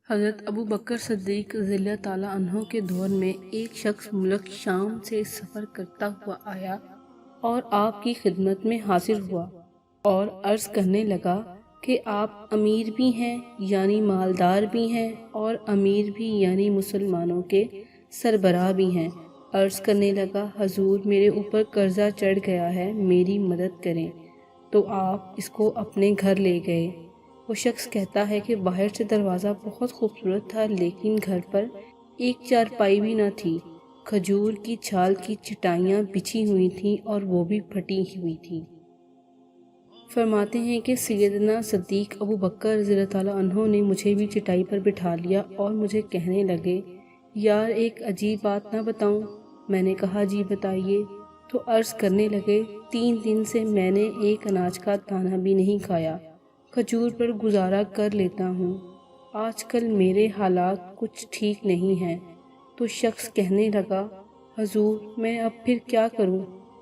حضرت ابو بکر صدیق رضی اللہ تعالیٰ عنہ کے دور میں ایک شخص ملک شام سے سفر کرتا ہوا آیا اور آپ کی خدمت میں حاضر ہوا اور عرض کرنے لگا کہ آپ امیر بھی ہیں یعنی مالدار بھی ہیں اور امیر بھی یعنی مسلمانوں کے سربراہ بھی ہیں۔ عرض کرنے لگا حضور میرے اوپر قرضہ چڑھ گیا ہے، میری مدد کریں۔ تو آپ اس کو اپنے گھر لے گئے۔ وہ شخص کہتا ہے کہ باہر سے دروازہ بہت خوبصورت تھا لیکن گھر پر ایک چارپائی بھی نہ تھی، کھجور کی چھال کی چٹائیاں بچھی ہوئی تھیں اور وہ بھی پھٹی ہوئی تھیں۔ فرماتے ہیں کہ سیدنا صدیق ابو بکر رضی اللہ تعالیٰ عنہ نے مجھے بھی چٹائی پر بٹھا لیا اور مجھے کہنے لگے یار ایک عجیب بات نہ بتاؤں؟ میں نے کہا جی بتائیے۔ تو عرض کرنے لگے 3 دن سے میں نے ایک اناج کا دانہ بھی نہیں کھایا، کھجور پر گزارا کر لیتا ہوں، آج کل میرے حالات کچھ ٹھیک نہیں ہیں۔ تو شخص کہنے لگا حضور میں اب پھر کیا کروں،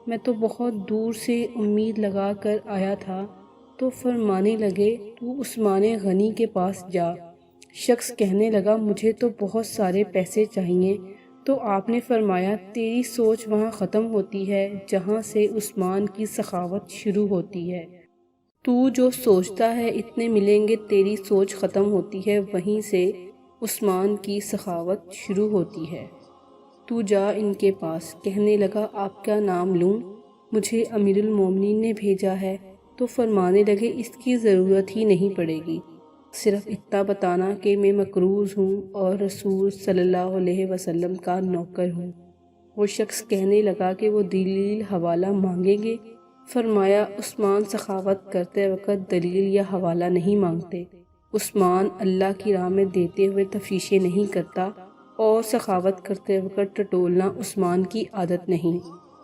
میں تو بہت دور سے امید لگا کر آیا تھا۔ تو فرمانے لگے تو عثمان غنی کے پاس جا۔ شخص کہنے لگا مجھے تو بہت سارے پیسے چاہیے۔ تو آپ نے فرمایا تیری سوچ وہاں ختم ہوتی ہے جہاں سے عثمان کی سخاوت شروع ہوتی ہے۔ تو جو سوچتا ہے اتنے ملیں گے تیری سوچ ختم ہوتی ہے، وہیں سے عثمان کی سخاوت شروع ہوتی ہے۔ تو جا ان کے پاس۔ کہنے لگا آپ کیا نام لوں؟ مجھے امیر المومنین نے بھیجا ہے۔ تو فرمانے لگے اس کی ضرورت ہی نہیں پڑے گی، صرف اتنا بتانا کہ میں مقروض ہوں اور رسول صلی اللہ علیہ وسلم کا نوکر ہوں۔ وہ شخص کہنے لگا کہ وہ دلیل حوالہ مانگیں گے؟ فرمایا عثمان سخاوت کرتے وقت دلیل یا حوالہ نہیں مانگتے، عثمان اللہ کی راہ میں دیتے ہوئے تفریشیں نہیں کرتا اور سخاوت کرتے وقت ٹٹولنا عثمان کی عادت نہیں۔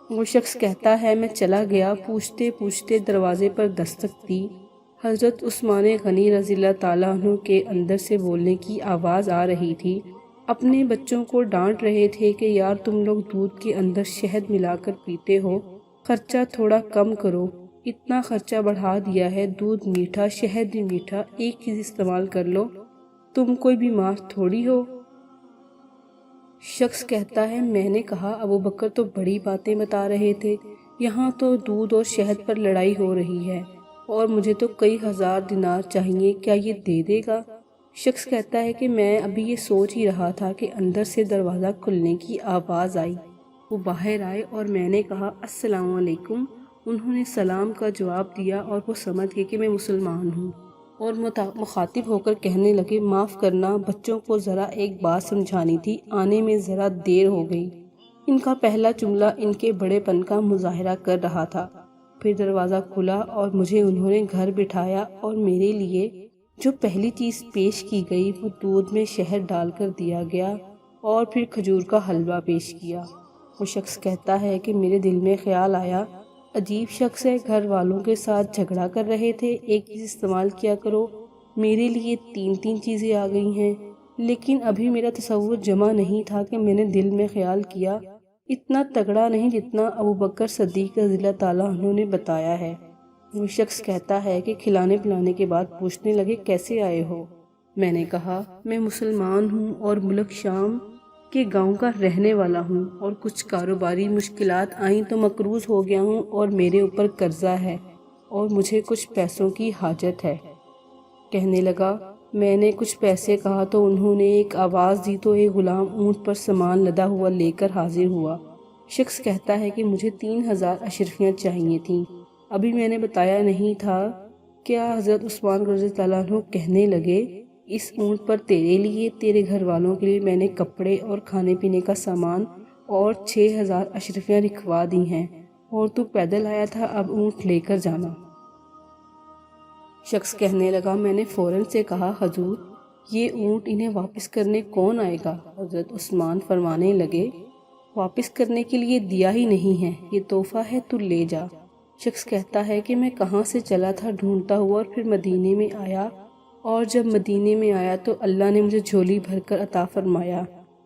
وہ شخص کہتا ہے میں چلا گیا، پوچھتے پوچھتے دروازے پر دستک دی، حضرت عثمان غنی رضی اللہ تعالیٰ عنہ کے اندر سے بولنے کی آواز آ رہی تھی، اپنے بچوں کو ڈانٹ رہے تھے کہ یار تم لوگ دودھ کے اندر شہد ملا کر پیتے ہو، خرچہ تھوڑا کم کرو، اتنا خرچہ بڑھا دیا ہے، دودھ میٹھا شہد بھی میٹھا، ایک چیز استعمال کر لو، تم کوئی بیمار تھوڑی ہو۔ شخص کہتا ہے میں نے کہا ابو بکر تو بڑی باتیں بتا رہے تھے، یہاں تو دودھ اور شہد پر لڑائی ہو رہی ہے اور مجھے تو کئی ہزار دینار چاہیے، کیا یہ دے دے گا؟ شخص کہتا ہے کہ میں ابھی یہ سوچ ہی رہا تھا کہ اندر سے دروازہ کھلنے کی آواز آئی، وہ باہر آئے اور میں نے کہا السلام علیکم، انہوں نے سلام کا جواب دیا اور وہ سمجھ گئے کہ میں مسلمان ہوں اور مخاطب ہو کر کہنے لگے معاف کرنا، بچوں کو ذرا ایک بات سمجھانی تھی، آنے میں ذرا دیر ہو گئی۔ ان کا پہلا جملہ ان کے بڑے پن کا مظاہرہ کر رہا تھا۔ پھر دروازہ کھلا اور مجھے انہوں نے گھر بٹھایا اور میرے لیے جو پہلی چیز پیش کی گئی وہ دودھ میں شہد ڈال کر دیا گیا اور پھر کھجور کا حلوہ پیش کیا۔ وہ شخص کہتا ہے کہ میرے دل میں خیال آیا عجیب شخص ہے، گھر والوں کے ساتھ جھگڑا کر رہے تھے، ایک چیز استعمال کیا کرو، میرے لیے 3 چیزیں آ گئی ہیں، لیکن ابھی میرا تصور جمع نہیں تھا کہ میں نے دل میں خیال کیا اتنا تگڑا نہیں جتنا ابو بکر صدیق رضی اللہ تعالیٰ عنہ نے بتایا ہے۔ وہ شخص کہتا ہے کہ کھلانے پلانے کے بعد پوچھنے لگے کیسے آئے ہو؟ میں نے کہا میں مسلمان ہوں اور ملک شام کے گاؤں کا رہنے والا ہوں اور کچھ کاروباری مشکلات آئیں تو مقروض ہو گیا ہوں اور میرے اوپر قرضہ ہے اور مجھے کچھ پیسوں کی حاجت ہے۔ کہنے لگا میں نے کچھ پیسے کہا تو انہوں نے ایک آواز دی تو ایک غلام اونٹ پر سامان لدا ہوا لے کر حاضر ہوا۔ شخص کہتا ہے کہ مجھے 3000 اشرفیاں چاہیے تھیں، ابھی میں نے بتایا نہیں تھا کیا؟ حضرت عثمان رضی اللہ عنہ کہنے لگے اس اونٹ پر تیرے لیے، تیرے گھر والوں کے لیے میں نے کپڑے اور کھانے پینے کا سامان اور 6000 اشرفیاں لکھوا دی ہیں اور تو پیدل آیا تھا، اب اونٹ لے کر جانا۔ شخص کہنے لگا میں نے فوراً سے کہا حضور یہ اونٹ انہیں واپس کرنے کون آئے گا؟ حضرت عثمان فرمانے لگے واپس کرنے کے لیے دیا ہی نہیں ہے، یہ تحفہ ہے، تو لے جا۔ شخص کہتا ہے کہ میں کہاں سے چلا تھا ڈھونڈتا ہوا اور پھر مدینے میں آیا، اور جب مدینے میں آیا تو اللہ نے مجھے جھولی بھر کر عطا فرمایا۔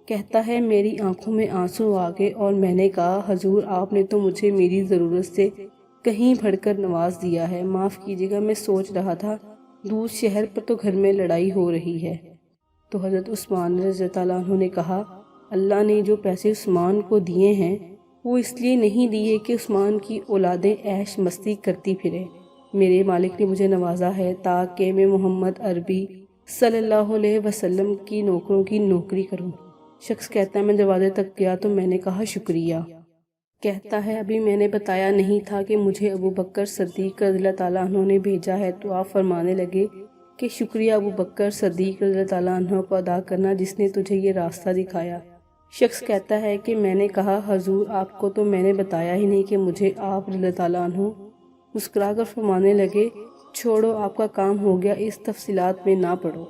کہتا ہے میری آنکھوں میں آنسو آ گئے اور میں نے کہا حضور آپ نے تو مجھے میری ضرورت سے کہیں بڑھ کر نواز دیا ہے، معاف کیجیے گا، میں سوچ رہا تھا دودھ شہر پر تو گھر میں لڑائی ہو رہی ہے۔ تو حضرت عثمان رضی اللہ تعالیٰ عنہ نے کہا، اللہ نے جو پیسے عثمان کو دیے ہیں وہ اس لیے نہیں دیے کہ عثمان کی اولادیں عیش مستی کرتی پھریں، میرے مالک نے مجھے نوازا ہے تاکہ میں محمد عربی صلی اللہ علیہ وسلم کی نوکروں کی نوکری کروں۔ شخص کہتا ہے میں دروازے تک گیا تو میں نے کہا شکریہ۔ کہتا ہے ابھی میں نے بتایا نہیں تھا کہ مجھے ابو بکر صدیق رضی اللہ تعالیٰ عنہ نے بھیجا ہے، تو آپ فرمانے لگے کہ شکریہ ابو بکر صدیق رضی اللہ تعالیٰ عنہ کو ادا کرنا جس نے تجھے یہ راستہ دکھایا۔ شخص کہتا ہے کہ میں نے کہا حضور آپ کو تو میں نے بتایا ہی نہیں کہ مجھے آپ رضی اللہ تعالیٰ عنہ مسکرا کر فرمانے لگے چھوڑو آپ کا کام ہو گیا، اس تفصیلات میں نہ پڑو۔